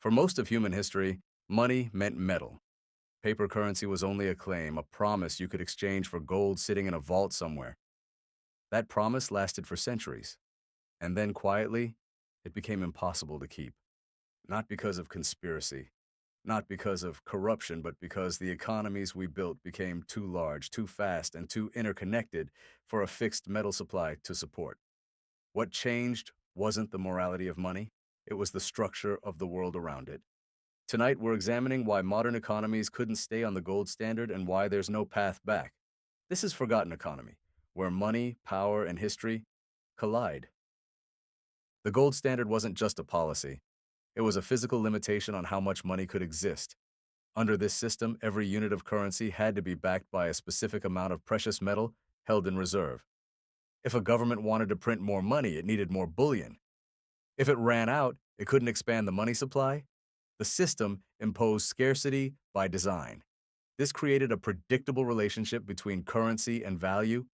For most of human history, money meant metal. Paper currency was only a claim, a promise you could exchange for gold sitting in a vault somewhere. That promise lasted for centuries, and then quietly, it became impossible to keep. Not because of conspiracy, not because of corruption, but because the economies we built became too large, too fast, and too interconnected for a fixed metal supply to support. What changed wasn't the morality of money, it was the structure of the world around it. Tonight, we're examining why modern economies couldn't stay on the gold standard and why there's no path back. This is Forgotten Economy, where money, power, and history collide. The gold standard wasn't just a policy, it was a physical limitation on how much money could exist. Under this system, every unit of currency had to be backed by a specific amount of precious metal held in reserve. If a government wanted to print more money, it needed more bullion. If it ran out, it couldn't expand the money supply. The system imposed scarcity by design. This created a predictable relationship between currency and value.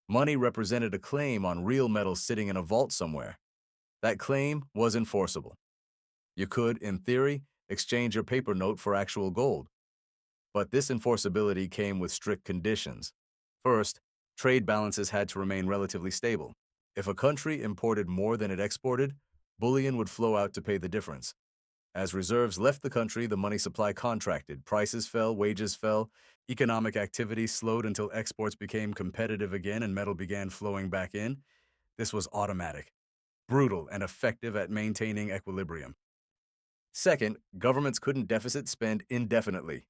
Money represented a claim on real metal sitting in a vault somewhere. That claim was enforceable. You could, in theory, exchange your paper note for actual gold. But this enforceability came with strict conditions. First, trade balances had to remain relatively stable. If a country imported more than it exported, bullion would flow out to pay the difference. As reserves left the country, the money supply contracted, prices fell, wages fell, economic activity slowed until exports became competitive again and metal began flowing back in. This was automatic, brutal, and effective at maintaining equilibrium. Second, governments couldn't deficit spend indefinitely.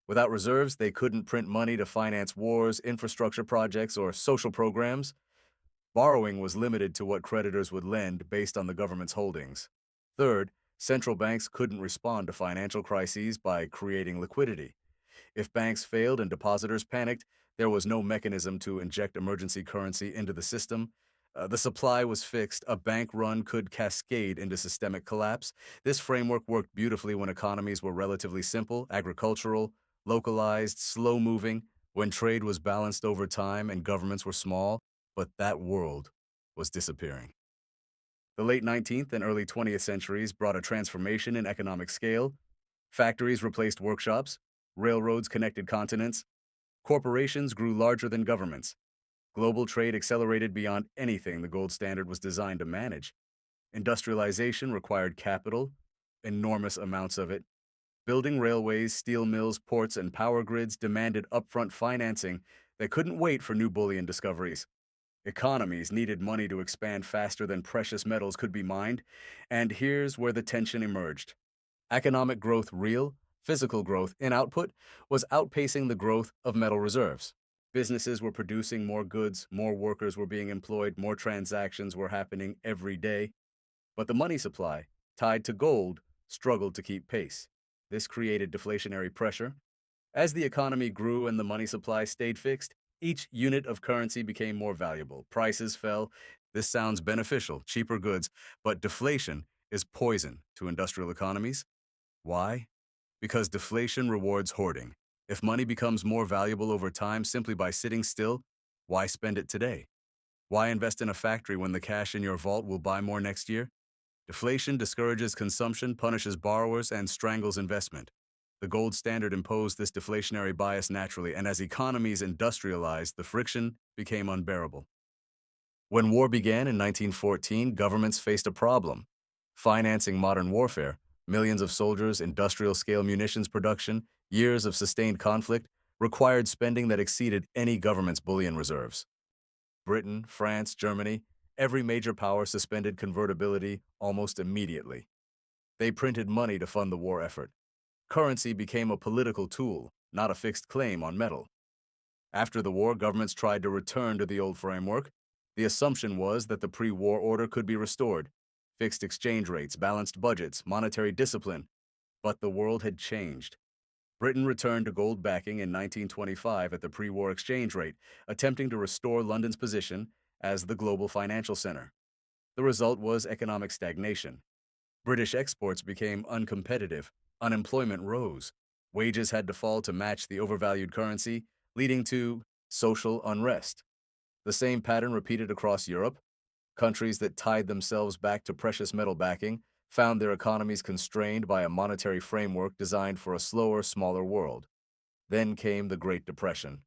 Without reserves, they couldn't print money to finance wars, infrastructure projects, or social programs. Borrowing was limited to what creditors would lend based on the government's holdings. Third, central banks couldn't respond to financial crises by creating liquidity. If banks failed and depositors panicked, there was no mechanism to inject emergency currency into the system. The supply was fixed. A bank run could cascade into systemic collapse. This framework worked beautifully when economies were relatively simple, agricultural, localized, slow-moving, when trade was balanced over time and governments were small, but that world was disappearing. The late 19th and early 20th centuries brought a transformation in economic scale. Factories replaced workshops, railroads connected continents, corporations grew larger than governments. Global trade accelerated beyond anything the gold standard was designed to manage. Industrialization required capital, enormous amounts of it. Building railways, steel mills, ports, and power grids demanded upfront financing that couldn't wait for new bullion discoveries. Economies needed money to expand faster than precious metals could be mined, and here's where the tension emerged. Economic growth, real, physical growth in output, was outpacing the growth of metal reserves. Businesses were producing more goods, more workers were being employed, more transactions were happening every day. But the money supply, tied to gold, struggled to keep pace. This created deflationary pressure. As the economy grew and the money supply stayed fixed, each unit of currency became more valuable. Prices fell. This sounds beneficial, cheaper goods, but deflation is poison to industrial economies. Why? Because deflation rewards hoarding. If money becomes more valuable over time simply by sitting still, why spend it today? Why invest in a factory when the cash in your vault will buy more next year? Deflation discourages consumption, punishes borrowers, and strangles investment. The gold standard imposed this deflationary bias naturally, and as economies industrialized, the friction became unbearable. When war began in 1914, governments faced a problem. Financing modern warfare, millions of soldiers, industrial-scale munitions production, years of sustained conflict, required spending that exceeded any government's bullion reserves. Britain, France, Germany, every major power suspended convertibility almost immediately. They printed money to fund the war effort. Currency became a political tool, not a fixed claim on metal. After the war, governments tried to return to the old framework. The assumption was that the pre-war order could be restored. Fixed exchange rates, balanced budgets, monetary discipline. But the world had changed. Britain returned to gold backing in 1925 at the pre-war exchange rate, attempting to restore London's position as the global financial center. The result was economic stagnation. British exports became uncompetitive. Unemployment rose. Wages had to fall to match the overvalued currency, leading to social unrest. The same pattern repeated across Europe. Countries that tied themselves back to precious metal backing found their economies constrained by a monetary framework designed for a slower, smaller world. Then came the Great Depression.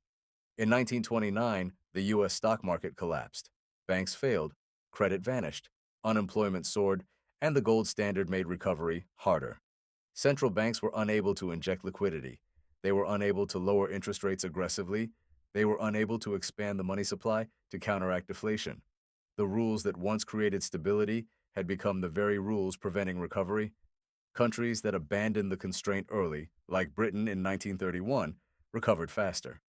In 1929, the U.S. stock market collapsed. Banks failed, credit vanished, unemployment soared, and the gold standard made recovery harder. Central banks were unable to inject liquidity. They were unable to lower interest rates aggressively. They were unable to expand the money supply to counteract deflation. The rules that once created stability had become the very rules preventing recovery. Countries that abandoned the constraint early, like Britain in 1931, recovered faster.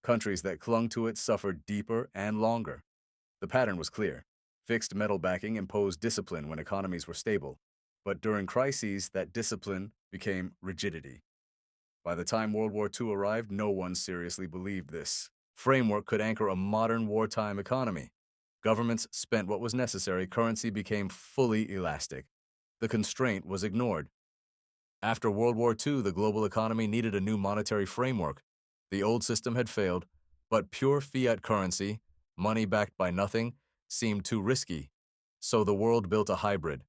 Countries that clung to it suffered deeper and longer. The pattern was clear. Fixed metal backing imposed discipline when economies were stable, but during crises, that discipline became rigidity. By the time World War II arrived, no one seriously believed this framework could anchor a modern wartime economy. Governments spent what was necessary, currency became fully elastic. The constraint was ignored. After World War II, the global economy needed a new monetary framework. The old system had failed, but pure fiat currency, money backed by nothing, seemed too risky. So the world built a hybrid.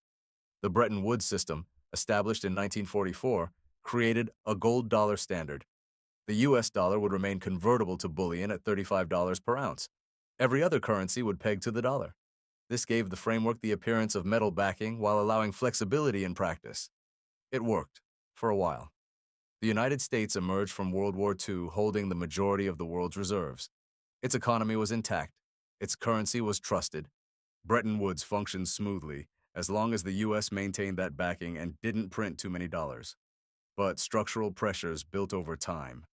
The Bretton Woods system, established in 1944, created a gold dollar standard. The US dollar would remain convertible to bullion at $35 per ounce. Every other currency would peg to the dollar. This gave the framework the appearance of metal backing while allowing flexibility in practice. It worked, for a while. The United States emerged from World War II holding the majority of the world's reserves. Its economy was intact. Its currency was trusted. Bretton Woods functioned smoothly as long as the U.S. maintained that backing and didn't print too many dollars. But structural pressures built over time.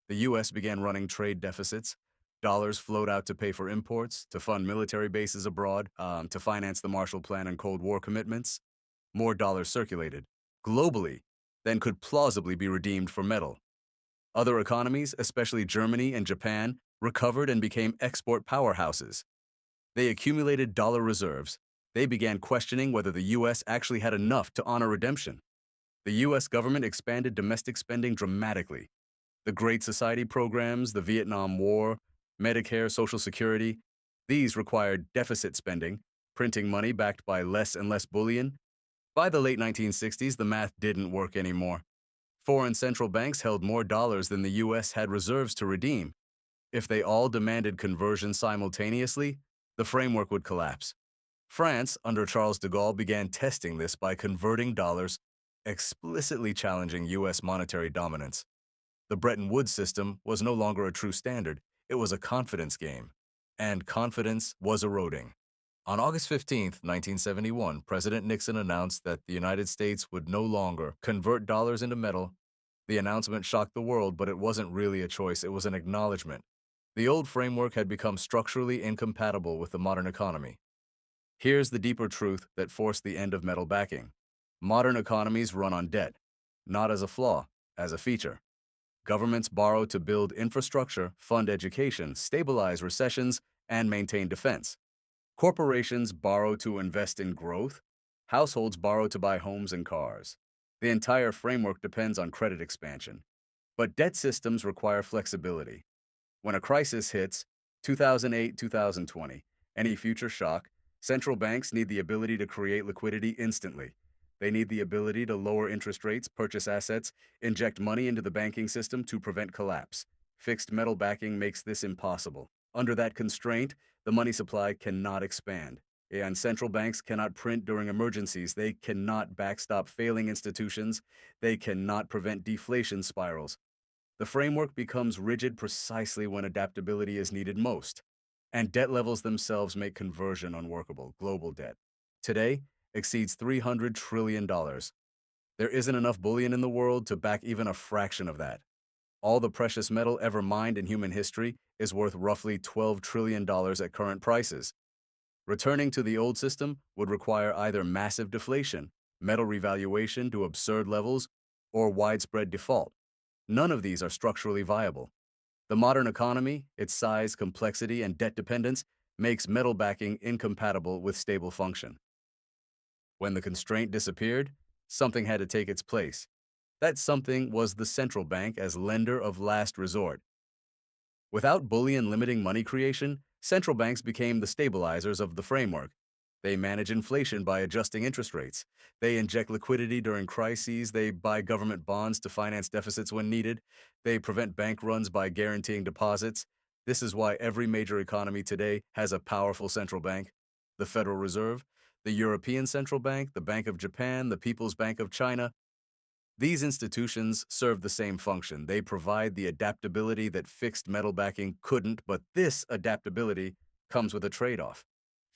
The U.S. began running trade deficits. Dollars flowed out to pay for imports, to fund military bases abroad, to finance the Marshall Plan and Cold War commitments. More dollars circulated, globally, than could plausibly be redeemed for metal. Other economies, especially Germany and Japan, recovered and became export powerhouses. They accumulated dollar reserves. They began questioning whether the U.S. actually had enough to honor redemption. The U.S. government expanded domestic spending dramatically. The Great Society programs, the Vietnam War, Medicare, Social Security, these required deficit spending, printing money backed by less and less bullion. By the late 1960s, the math didn't work anymore. Foreign central banks held more dollars than the U.S. had reserves to redeem. If they all demanded conversion simultaneously, the framework would collapse. France, under Charles de Gaulle, began testing this by converting dollars, explicitly challenging U.S. monetary dominance. The Bretton Woods system was no longer a true standard. It was a confidence game. And confidence was eroding. On August 15, 1971, President Nixon announced that the United States would no longer convert dollars into metal. The announcement shocked the world, but it wasn't really a choice. It was an acknowledgment. The old framework had become structurally incompatible with the modern economy. Here's the deeper truth that forced the end of metal backing. Modern economies run on debt, not as a flaw, as a feature. Governments borrow to build infrastructure, fund education, stabilize recessions, and maintain defense. Corporations borrow to invest in growth. Households borrow to buy homes and cars. The entire framework depends on credit expansion. But debt systems require flexibility. When a crisis hits, 2008, 2020, any future shock, central banks need the ability to create liquidity instantly. They need the ability to lower interest rates, purchase assets, inject money into the banking system to prevent collapse. Fixed metal backing makes this impossible. Under that constraint, the money supply cannot expand. And central banks cannot print during emergencies. They cannot backstop failing institutions. They cannot prevent deflation spirals. The framework becomes rigid precisely when adaptability is needed most. And debt levels themselves make conversion unworkable. Global debt today exceeds $300 trillion. There isn't enough bullion in the world to back even a fraction of that. All the precious metal ever mined in human history is worth roughly $12 trillion at current prices. Returning to the old system would require either massive deflation, metal revaluation to absurd levels, or widespread default. None of these are structurally viable. The modern economy, its size, complexity, and debt dependence makes metal backing incompatible with stable function. When the constraint disappeared, something had to take its place. That something was the central bank as lender of last resort. Without bullion limiting money creation, central banks became the stabilizers of the framework. They manage inflation by adjusting interest rates. They inject liquidity during crises. They buy government bonds to finance deficits when needed. They prevent bank runs by guaranteeing deposits. This is why every major economy today has a powerful central bank. The Federal Reserve, the European Central Bank, the Bank of Japan, the People's Bank of China. These institutions serve the same function. They provide the adaptability that fixed metal backing couldn't, but this adaptability comes with a trade-off.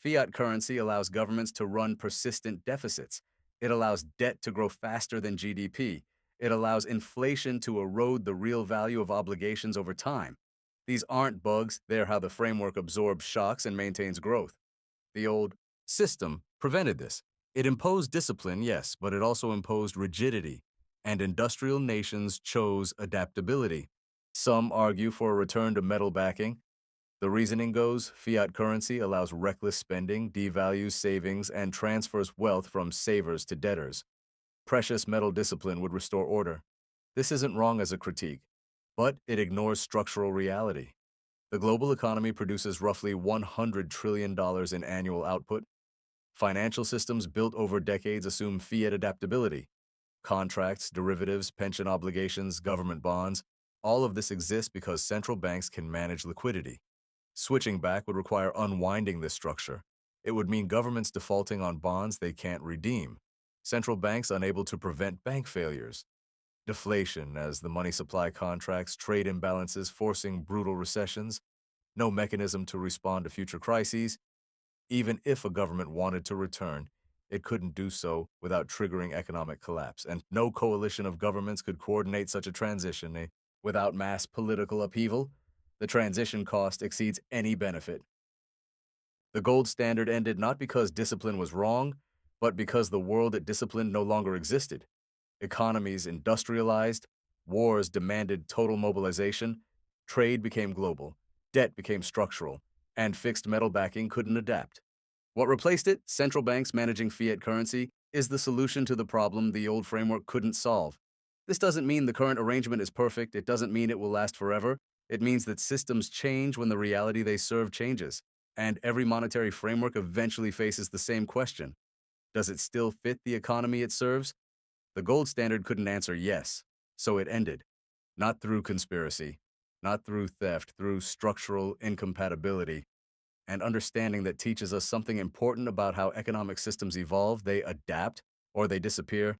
Fiat currency allows governments to run persistent deficits. It allows debt to grow faster than GDP. It allows inflation to erode the real value of obligations over time. These aren't bugs, they're how the framework absorbs shocks and maintains growth. The old system prevented this. It imposed discipline, yes, but it also imposed rigidity, and industrial nations chose adaptability. Some argue for a return to metal backing. The reasoning goes, fiat currency allows reckless spending, devalues savings, and transfers wealth from savers to debtors. Precious metal discipline would restore order. This isn't wrong as a critique, but it ignores structural reality. The global economy produces roughly $100 trillion in annual output. Financial systems built over decades assume fiat adaptability. Contracts, derivatives, pension obligations, government bonds, all of this exists because central banks can manage liquidity. Switching back would require unwinding this structure. It would mean governments defaulting on bonds they can't redeem, central banks unable to prevent bank failures, deflation as the money supply contracts, trade imbalances forcing brutal recessions, no mechanism to respond to future crises. Even if a government wanted to return, it couldn't do so without triggering economic collapse, and no coalition of governments could coordinate such a transition without mass political upheaval. The transition cost exceeds any benefit. The gold standard ended not because discipline was wrong, but because the world it disciplined no longer existed. Economies industrialized, wars demanded total mobilization, trade became global, debt became structural, and fixed metal backing couldn't adapt. What replaced it, central banks managing fiat currency, is the solution to the problem the old framework couldn't solve. This doesn't mean the current arrangement is perfect, it doesn't mean it will last forever. It means that systems change when the reality they serve changes, and every monetary framework eventually faces the same question. Does it still fit the economy it serves? The gold standard couldn't answer yes, so it ended. Not through conspiracy, not through theft, through structural incompatibility, and understanding that teaches us something important about how economic systems evolve, they adapt, or they disappear.